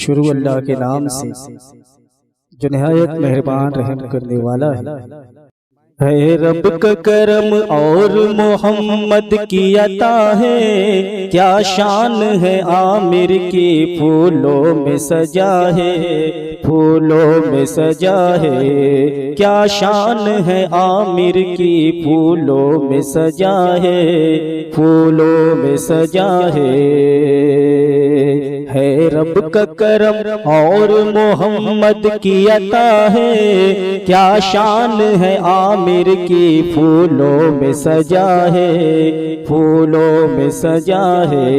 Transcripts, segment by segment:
शुरू अल्लाह के नाम से जो निहायत मेहरबान रहम करने वाला है रब का करम और मोहम्मद की अता है। क्या शान है आमिर की फूलों में सजा है, फूलों में सजा है। क्या शान है आमिर की फूलों में सजा है, फूलों में सजा है रब का करम और मोहम्मद की अता है। क्या शान है आमिर की फूलों में सजा है, फूलों में सजा है।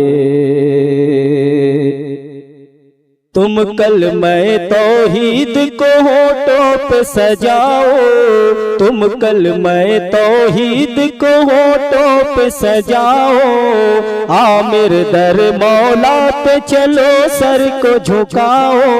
तुम कल मैं तौहीद को होठों पे सजाओ, तुम कल मैं तौहीद को होठों पे सजाओ। आमिर दर मौला पे चलो सर को झुकाओ,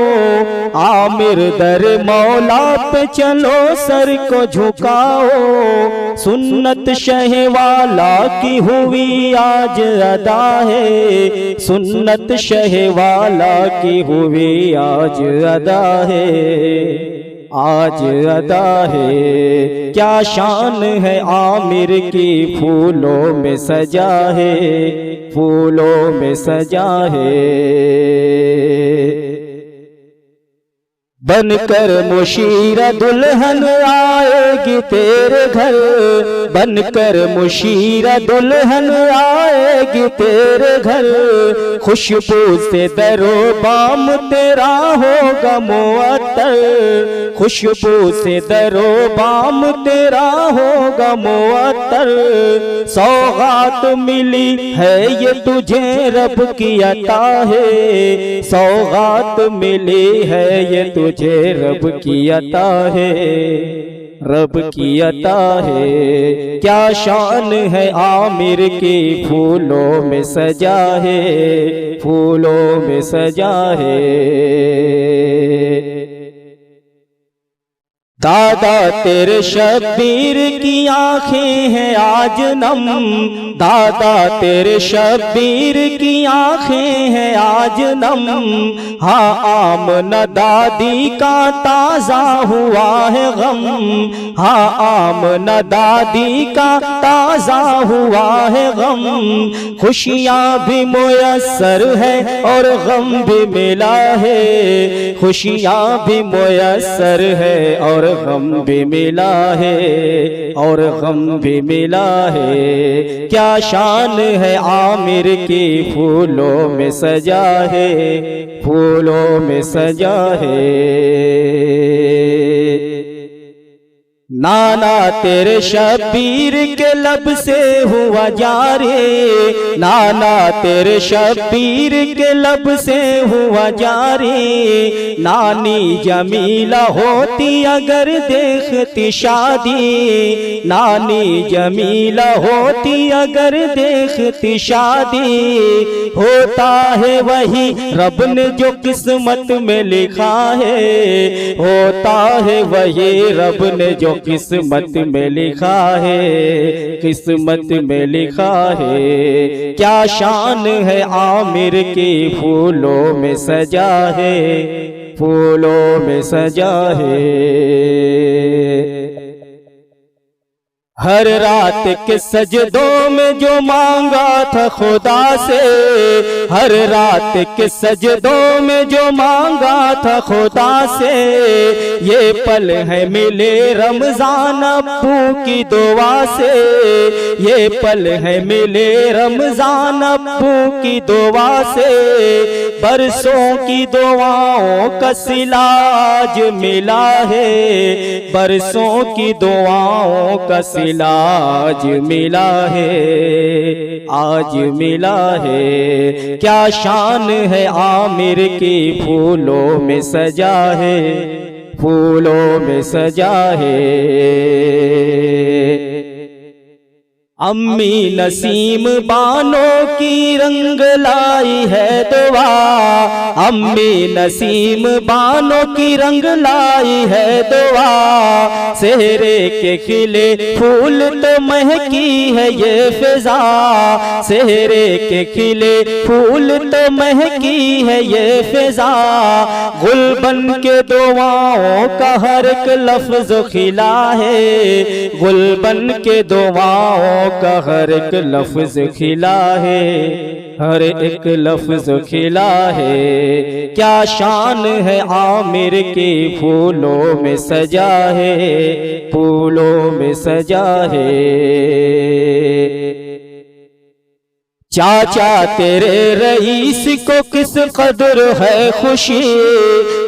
आमिर दर मौला पे चलो सर को झुकाओ। सुन्नत शहवाला की हुई आज अदा है, सुन्नत शहवाला की हुई आज अदा है, आज अदा है। क्या शान है आमिर की फूलों में सजा है, फूलों में सजा है। बनकर मुशीरा दुल्हन आएगी तेरे घर, बनकर मुशीरा दुल्हन आएगी तेरे घर। खुशबू से दरो बाम तेरा होगा मुअत्तर, खुशबू से दरो बाम तेरा होगा मुअत्तर। सौगात मिली है ये तुझे रब की अता है, सौगात मिली है ये तुझे रब की अता है, रब की अता है। क्या शान है आमिर की फूलों में सजा है, फूलों में सजा है। दादा तेरे शब्बीर की आंखें हैं आज नम, दादा तेरे शब्बीर की आंखें हैं आज नम। हाँ आमना दादी का ताजा हुआ है गम, हाँ आमना दादी का ताजा हुआ है गम। खुशियाँ भी मुयस्सर है और गम भी मिला है, खुशियाँ भी मुयस्सर है और गम भी मिला है, और गम भी मिला है। क्या शान है आमिर की फूलों में सजा है, फूलों में सजा है। नाना तेरे शब्बीर के लब से हुआ जारी, नाना तेरे शब्बीर के लब से हुआ जारी। नानी जमीला होती अगर देखती शादी, नानी जमीला होती अगर देखती शादी। होता है वही रब ने जो किस्मत में लिखा है, होता है वही रब ने जो किस्मत में लिखा है, किस्मत में लिखा है। क्या शान है आमिर की फूलों में सजा है, फूलों में सजा है। हर रात के सजदों में जो मांगा था खुदा से, हर रात के सजदों में जो मांगा था खुदा से। ये पल है मिले रमजान अब्बू की दुआ से, ये पल है मिले रमजान अब्बू की दुआ से। बरसों की दुआओं का सिलाज मिला है, बरसों की दुआओं का आज मिला है, आज मिला है। क्या शान है आमिर की फूलों में सजा है, फूलों में सजा है। अम्मी नसीम बानो की रंग लाई है दुआ, अम्मी नसीम बानो की रंग लाई है दुआ। सेहरे के खिले फूल तो महकी है ये फिजा, सेहरे के खिले फूल तो महकी है ये फिजा। गुल बन के दुआओं का हर एक लफ्ज खिला है, गुल बन के दुआओं का हर एक लफ्ज खिला है, हर एक लफ्ज खिला है। क्या शान है आमिर की फूलों में सजा है, फूलों में सजा है। चाचा तेरे रईस को किस कदर है खुशी,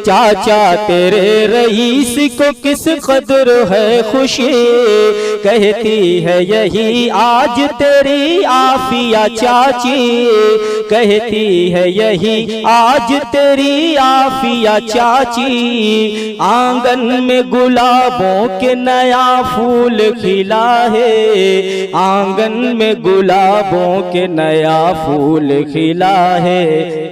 चाचा तेरे रईस को किस कदर है खुशी। कहती है यही आज तेरी आफिया चाची, कहती है यही आज तेरी आफिया चाची। आंगन में गुलाबों के नया फूल खिला है, आंगन में गुलाबों के नया फूल खिला है,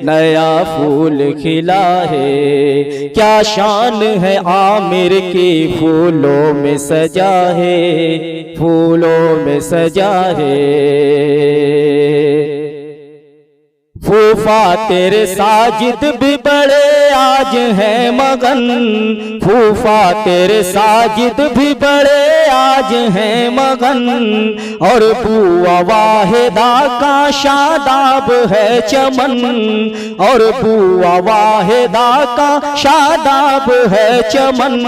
नया फूल खिला है। क्या शान है आमिर की फूलों में सजा है, फूलों में सजा है। फूफा तेरे साजिद भी बड़े आज हैं मगन, फूफा तेरे साजिद भी बड़े आज हैं मगन। और बुआ वाहिदा का शादाब है चमन, और बुआ वाहिदा का शादाब है चमन।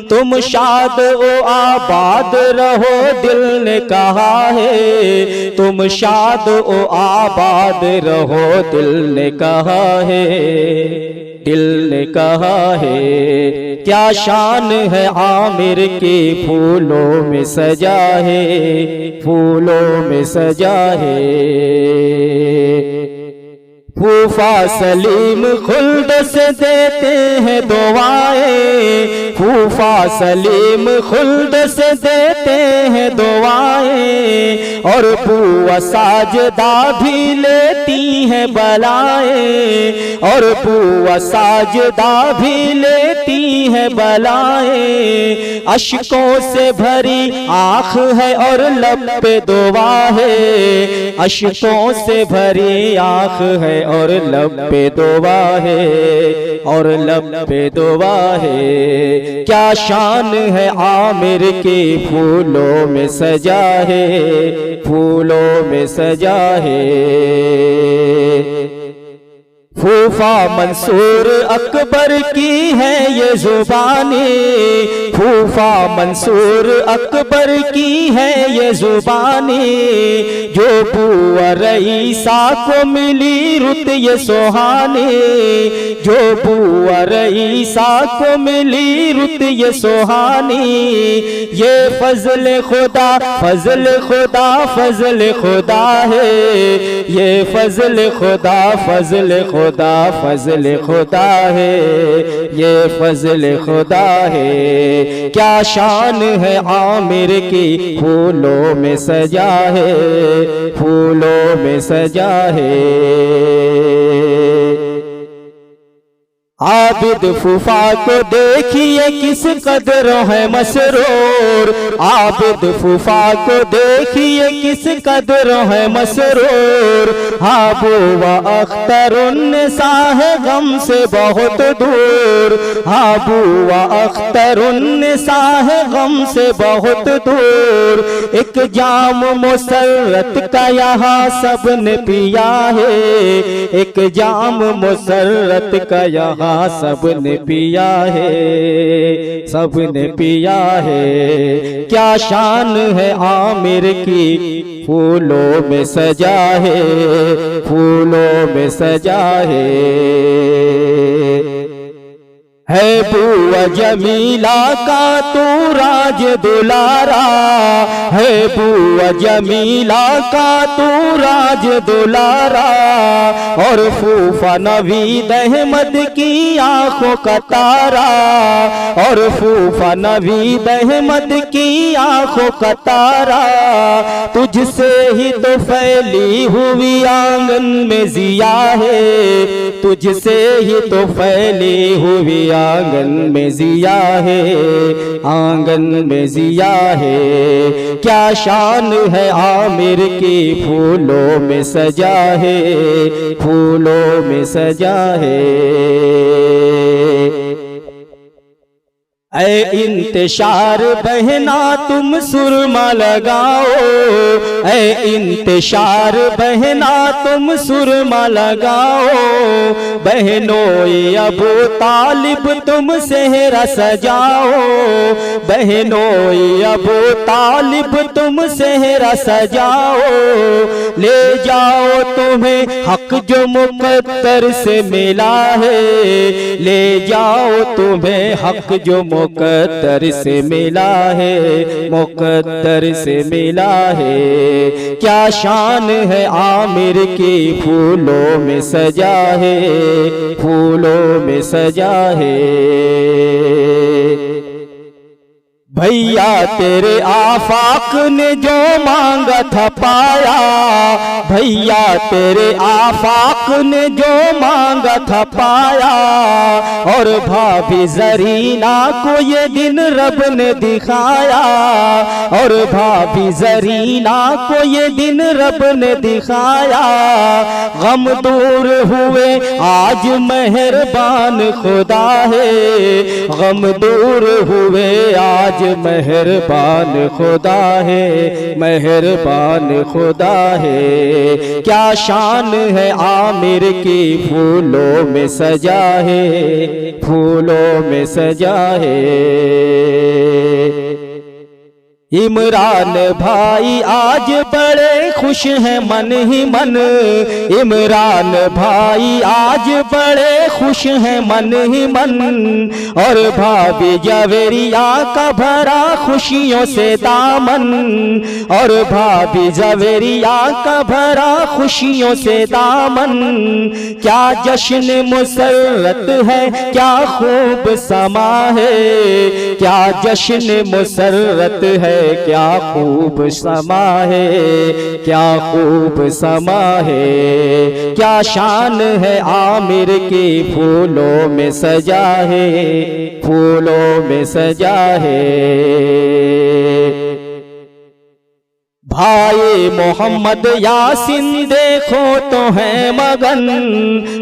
तुम शाद ओ आबाद रहो दिल ने कहा है, तुम शाद ओ आबाद रहो दिल ने कहा है, दिल ने कहा है। क्या शान है आमिर की फूलों में सजा है, फूलों में सजा है। फूफा सलीम खुल्द से देते हैं दुआएं, फूफा सलीम खुल्द से देते हैं दुआएं। और बुआ साजदा भी लेती हैं बलाएं, और बुआ साजदा भी लेती हैं बलाएं। अश्कों से भरी आँख है और लब पे दुआ है, अश्कों से भरी आँख है और लब पे दुआ है, और लब पे दुआ है। क्या शान है आमिर की फूलों में सजा है, फूलों में सजा है। फूफा मंसूर अकबर की है ये जुबानी, फूफा मंसूर अकबर की है ये जुबानी। जो बुआ रईसा को मिली रुत ये सुहानी, जो बुआ रईसा को मिली रुत ये सुहानी। ये फजल खुदा, फजल खुदा, फजल खुदा है, ये फजल खुदा, फजल खुदा, फजल खुदा है, ये फजल खुदा है। क्या शान है आमिर की फूलों में सजा है, फूलों में सजा है। आबिद फूफा को देखिए किस कदर है मसरूर, आबिद फूफा को देखिए किस कदर है मसरूर। हाँ बुआ अख्तर उन्निसा है गम से बहुत दूर, हाँ बुआ अख्तर उन्निसा है गम से बहुत दूर। एक जाम मुसर्रत का यहाँ सबने पिया है, एक जाम मुसर्रत का यहाँ सबने पिया है, सबने पिया है। क्या शान है आमिर की फूलों में सजा है, फूलों में सजा है। है बुआ जमीला का तू राज दुलारा, है बुआ जमीला का तू राज दुलारा, और फूफा नवीद अहमद की आंखों का तारा, और फूफा नवीद अहमद की आंखों का तारा, तुझसे ही तो फैली हुई आंगन में जिया है, तुझसे ही तो फैली हुई आंगन में जिया है, आंगन में जिया है। क्या शान है आमिर की, फूलों में सजा है, फूलों में सजा है। ऐ इंतशार बहना तुम सुरमा लगाओ, ऐ इंतशार बहना तुम सुरमा लगाओ, बहनों ये अबू तालिब तुम सेहरा सजाओ, बहनों ये अबू तालिब तुम सेहरा सजाओ, ले जाओ तुम्हें हक जो मुकद्दर से मिला है, ले जाओ तुम्हें हक जो मुकद्दर से मिला है, मुकद्दर से मिला है। क्या शान है आमिर की, फूलों में सजा है, फूलों में सजा है। भैया तेरे आफाक ने जो मांगा था पाया, भैया तेरे आफाक ने जो मांगा था पाया, और भाभी जरीना को ये दिन रब ने दिखाया, और भाभी जरीना को ये दिन रब ने दिखाया। गम दूर हुए आज मेहरबान खुदा है, गम दूर हुए आज मेहरबान खुदा है, मेहरबान खुदा है। क्या शान है आमिर की, फूलों में सजा है, फूलों में सजा है। इमरान भाई आज बड़े खुश हैं मन ही मन, इमरान भाई आज बड़े खुश हैं मन ही मन, और भाभी जवेरिया का भरा खुशियों से दामन, और भाभी जवेरिया का भरा खुशियों से दामन। क्या जश्न मुसर्रत है, क्या खूब समा है, क्या जश्न मुसर्रत है, क्या खूब समा है, क्या खूब समा है। क्या शान है आमिर की, फूलों में सजा है, फूलों में सजा है। भाई मोहम्मद यासीन देखो तो है मगन,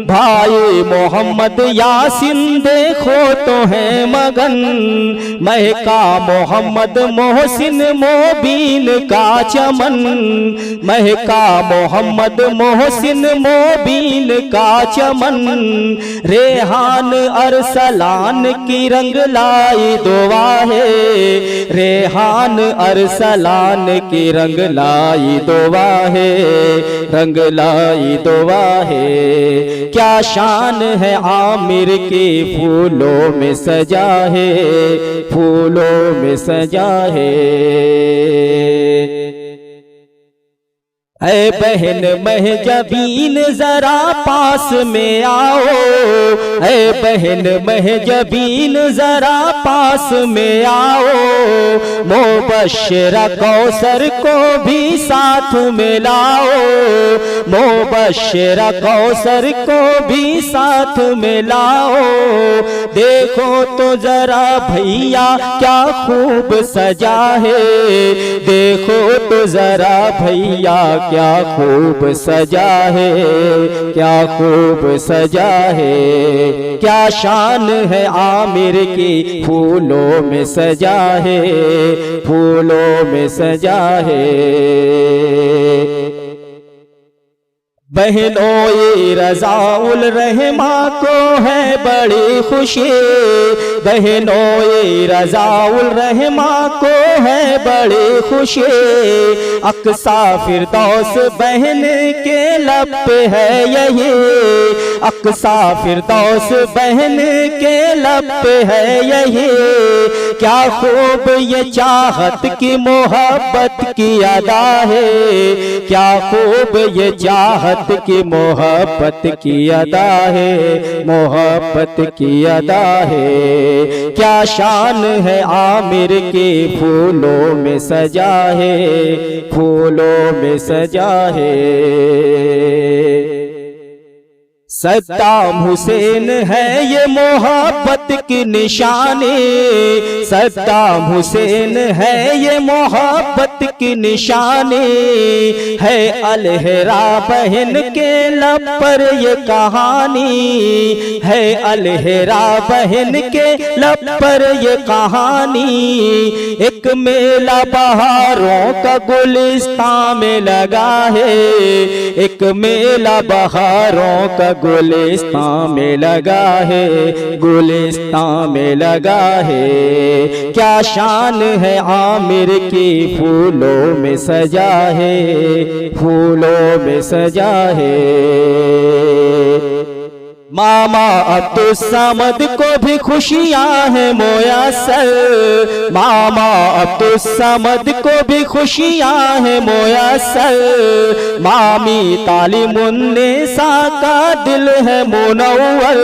भाई मोहम्मद यासीन देखो तो है मगन, महका मोहम्मद मोहसिन मोबीन का चमन, महका मोहम्मद मोहसिन मोबीन का चमन। रेहान अरसलान की रंग लाई दुआ है, रेहान अरसलान की रंग लाई दुआ है, रंग लाई दुआ है। क्या शान है आमिर की, फूलों में सजा है, फूलों में सजा है। ऐ बहन महजबीन जरा पास में आओ, ऐ बहन महजबीन जरा पास में आओ, मुबश्शिरा कौसर को भी साथ में लाओ, मुबश्शिरा कौसर को भी साथ में लाओ। देखो तो जरा भैया क्या खूब सजा है, देखो तो जरा भैया क्या खूब सजा है, क्या खूब सजा है। क्या शान है आमिर की, फूलों में सजा है, फूलों में सजा है। बहनों ये रज़ाउल रहमा को है बड़ी खुशी, बहनों ये रज़ाउल रहमा को है बड़ी खुशी। अक्सा फिरदौस बहन के लब पे है यही, अक्सा फिरदौस बहन के लब पे है यही। क्या खूब ये चाहत की मोहब्बत की अदा है, क्या खूब ये चाहत की मोहब्बत की अदा है, मोहब्बत की अदा है। क्या शान है आमिर के फूलों में सजा है, फूलों में सजा है। सद्दाम हुसैन है ये मोहब्बत की निशानी, सद्दाम हुसैन है ये मोहब्बत की निशानी। है अलहरा बहन के लब पर ये कहानी, है अलहरा बहन के लब पर ये कहानी। एक मेला बहारों का गुलिस्तान में लगा है, एक मेला बहारों का गुलिस्तान में लगा है, गुलिस्तान में लगा है। क्या शान है आमिर की फूलों में सजा है, फूलों में सजा है। मामा अब्दुल समद को भी खुशियां हैं मोयस्सर, मामा अब्दुल समद को भी खुशियां हैं मोयस्सर। मामी तालिमुन्निसा का दिल है मुनव्वर,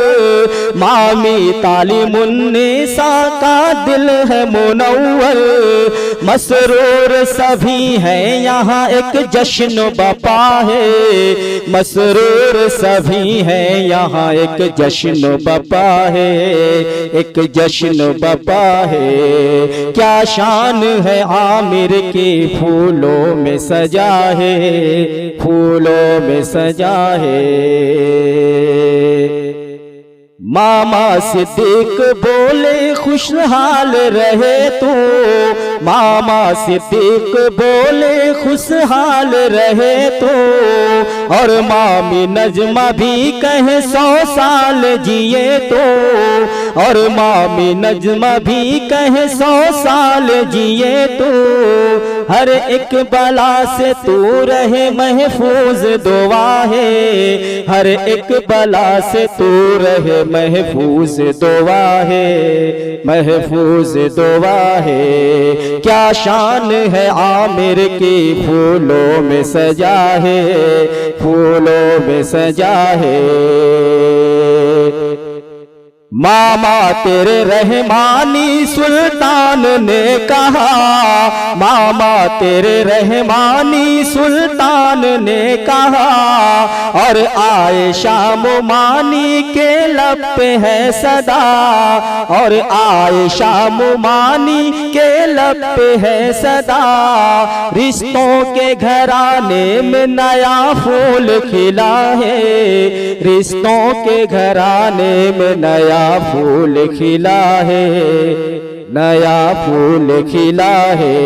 मामी तालिमुन्निसा का दिल है मुनव्वर। मसरूर सभी हैं यहाँ एक जश्न बपा है, मसरूर सभी हैं यहाँ एक जश्न बपा है, एक जश्न बपा है। क्या शान है आमिर के फूलों में सजा है, फूलों में सजा है। मामा सिद्दीक बोले खुशहाल रहे तू, मामा सिद्दीक बोले खुशहाल रहे तू। और मामी नजमा भी कहे 100 साल जिए तो, और मामी नजमा भी कहे 100 साल जिए तो। हर एक बला से तू रहे महफूज दुआ है, हर एक बला से तू रहे महफूज दुआ है, महफूज दुआ है। क्या शान है आमिर की फूलों में सजा है, फूलों में सजा है। मामा तेरे रहमानी सुल्तान ने कहा, मामा तेरे रहमानी सुल्तान ने कहा। और आयशा मुमानी के लब पे है सदा, और आयशा मुमानी के लब पे है सदा। रिश्तों के घराने में नया फूल खिला है, रिश्तों के घराने में नया फूल खिला है, नया फूल खिला है।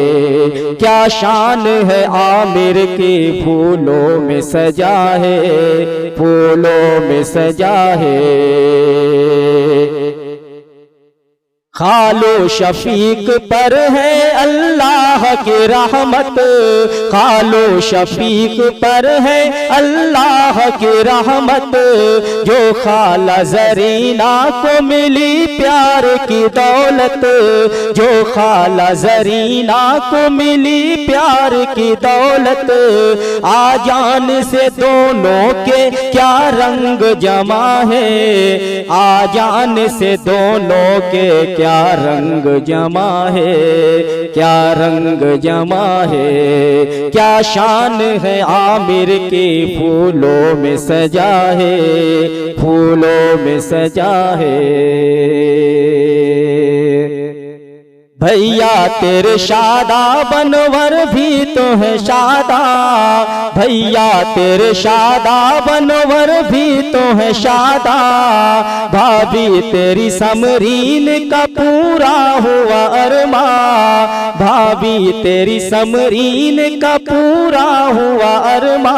क्या शान है आमिर के फूलों में सजा है, फूलों में सजा है। खालो शफीक पर है अल्लाह की रहमत, खालो शफीक पर है अल्लाह की रहमत। जो खाला जरीना को मिली प्यार की दौलत, जो खाला जरीना को मिली प्यार की दौलत। आजान से दोनों के क्या रंग जमा है, आजान से दोनों के क्या रंग जमा है, क्या रंग जमा है। क्या शान है आमिर के फूलों में सजा है, फूलों में सजा है। भैया तेरे शादा बनवर भी तो है शादा, भैया तेरे शादा बनवर भी तो है शादा। भाभी तेरी समरीन का पूरा हुआ अरमा, भाभी तेरी समरीन का पूरा हुआ अरमा।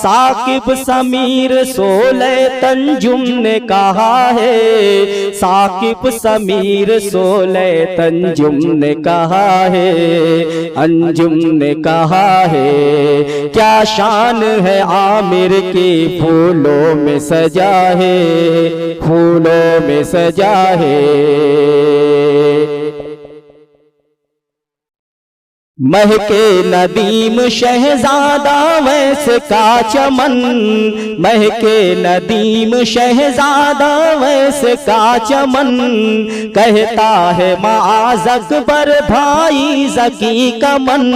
साकिब समीर सोले तंजुम ने कहा है, साकिब समीर सोले तंजुम ने कहा है, अंजुम ने कहा है। क्या शान है आमिर की, फूलों में सजा है, फूलों में सजा है। महके नदीम शहजादा वैसे का चमन, महके नदीम शहजादा वैसे का चमन। कहता है माज़ अकबर भाई ज़की का मन,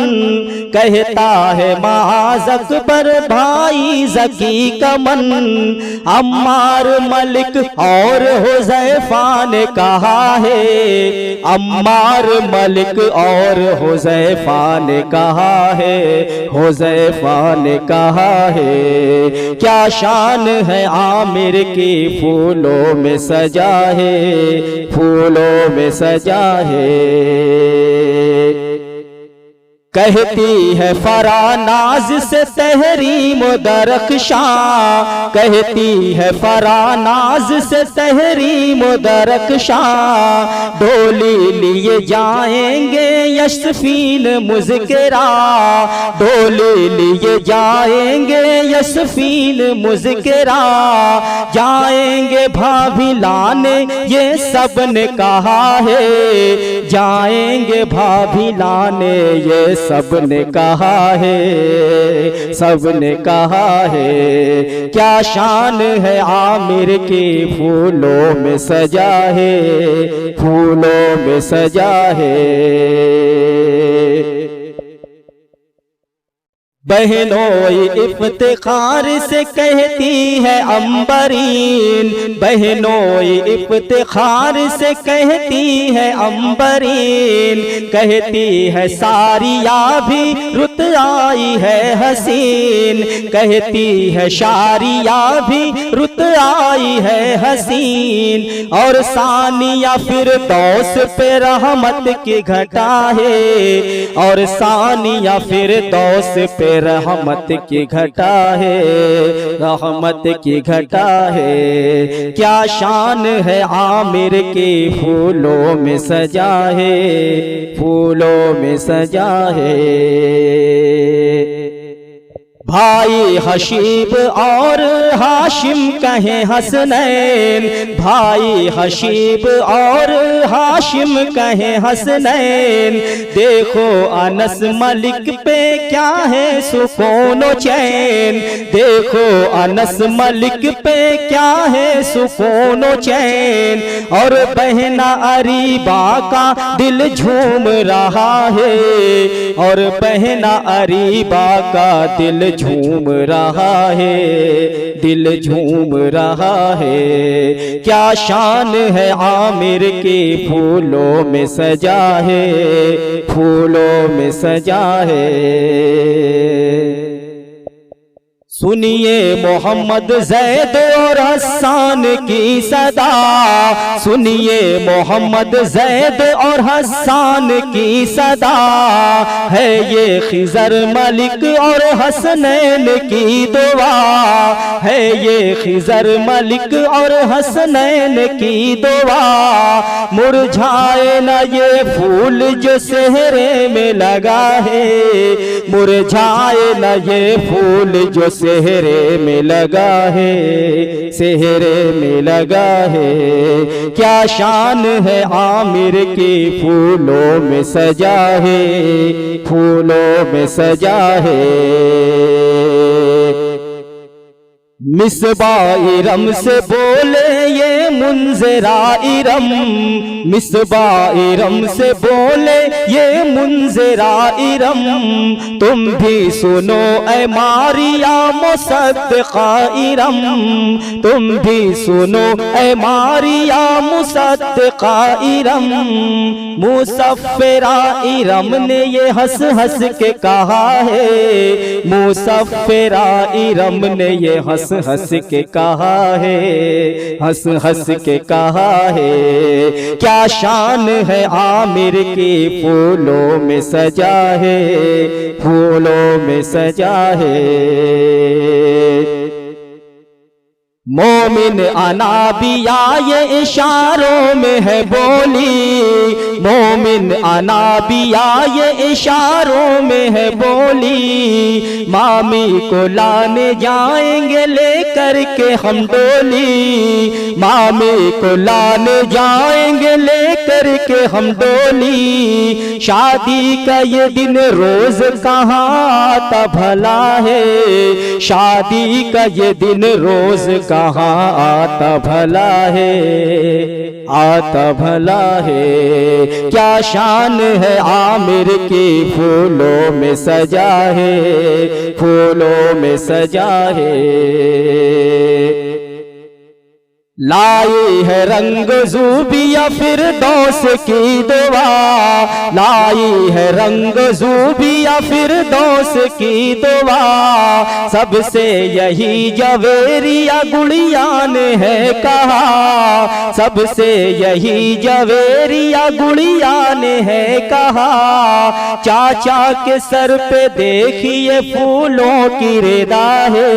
कहता है माज़ अकबर भाई ज़की का मन। अम्मार मलिक और हुज़ैफा ने कहा है, अम्मार मलिक और हुज़ैफा ने कहा है, हुज़ैफा ने कहा है। क्या शान है आमिर की, फूलों में सजा है, फूलों में सजा है। कहती है फरानाज से तहरीम दरख्शां, कहती है फरानाज से तहरीम दरख्शां। डोली लिए जाएंगे यशफीन मुज़किरा, डोली लिए जाएंगे यशफीन मुज़किरा। जाएंगे भाभी लाने ये सब ने कहा है, जाएंगे भाभी लाने ये सब ने कहा है, सब ने कहा है। क्या शान है आमिर की, फूलों में सजा है, फूलों में सजा है। बहनों इफ्तिखार से कहती है अंबरीन, बहनों इफ्तिखार से कहती है अंबरीन। कहती है सारिया भी रुत आई है हसीन, कहती है शारिया भी रुत आई है हसीन। और सानिया फिरदौस पे रहमत की घटा है, और सानिया फिरदौस पे रहमत की घटा है, रहमत की घटा है। क्या शान है आमिर की, फूलों में सजा है, फूलों में सजा है। भाई हशीब और हाशिम कहें हसनैन, भाई हशीब और हाशिम कहें हसनैन। देखो अनस मलिक पे क्या है सुकून व चैन, देखो अनस मलिक पे क्या है सुकून व चैन। और बहना अरीबा का दिल झूम रहा है, और बहना अरीबा का दिल झूम रहा है, दिल झूम रहा है। क्या शान है आमिर की, फूलों में सजा है, फूलों में सजा है। सुनिए मोहम्मद जैद और हसन की सदा, सुनिए मोहम्मद जैद और हसन की सदा। है ये खिजर मलिक और हसनैन की दुआ, है ये खिजर मलिक और हसनैन की दुआ। मुरझाए न ये फूल जो सेहरे में लगा है, मुरझाए न ये फूल जो सेहरे में लगा है, सेहरे में लगा है। क्या शान है आमिर की, फूलों में सजा है, फूलों में सजा है। मिसबा इरम से बोले ये मुंज़िरा इरम, मिसबा इरम से बोले ये मुंज़िरा इरम। तुम भी सुनो ऐ मारिया मुसद्दिक़ा इरम, तुम भी सुनो ऐ मारिया मुसद्दिक़ा इरम। मुसफ़िरा इरम ने ये हंस हंस के कहा है, मुसफ़िरा इरम ने ये हंस हंस के कहा है, हंस हंस के कहा है। क्या शान है आमिर की, फूलों में सजा है, फूलों में सजा है। मोमिन अनाबिया ये इशारों में है बोली, मोमिन अनाबिया ये इशारों में है बोली। मामी को लाने जाएंगे लेकर के हम डोली, मामी को लाने जाएंगे लेकर के हम डोली। शादी का ये दिन रोज कहाँ आता भला है, शादी का ये दिन रोज कहाँ आता भला है, आता भला है। क्या शान है आमिर की, फूलों में सजा है, फूलों में सजा है। लाई है रंग ज़ूबिया फिरदौस की दुआ, लाई है रंग ज़ूबिया फिरदौस की दुआ। सबसे यही जवेरिया गुड़िया ने है कहा, सबसे यही जवेरिया गुड़िया ने है कहा। चाचा के सर पे देखिए फूलों की रेदा है,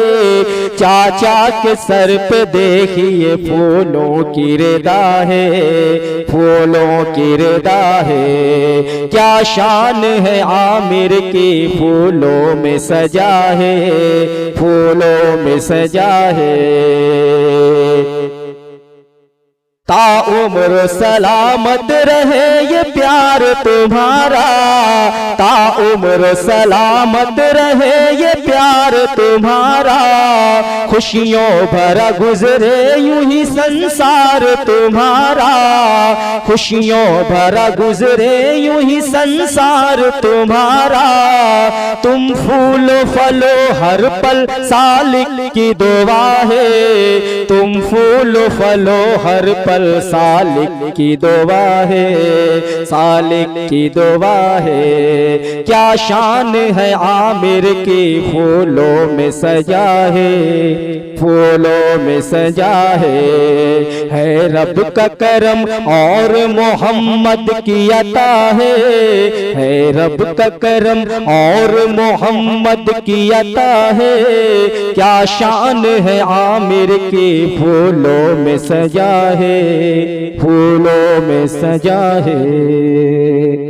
चाचा के सर पे देखिए फूलों की रेदा है, फूलों की रेदा है। क्या शान है आमिर की, फूलों में सजा है, फूलों में सजा है। ताउम्र सलामत रहे ये प्यार तुम्हारा, ताउम्र सलामत रहे ये प्यार तुम्हारा। खुशियों भरा गुजरे यूं ही संसार तुम्हारा, खुशियों भरा गुजरे यूं ही संसार तुम्हारा। तुम फूलो फलो हर पल सालिक की दुआ है, तुम फूलो फलो हर पल सालिक की दुआ है, सालिक की दुआ है। क्या शान है आमिर की, फूलों में सजा है, फूलों में सजा है रब का करम और मोहम्मद की अता है रब का करम और मोहम्मद की अता है। क्या शान है आमिर की, फूलों में सजा है, फूलों में सजा है।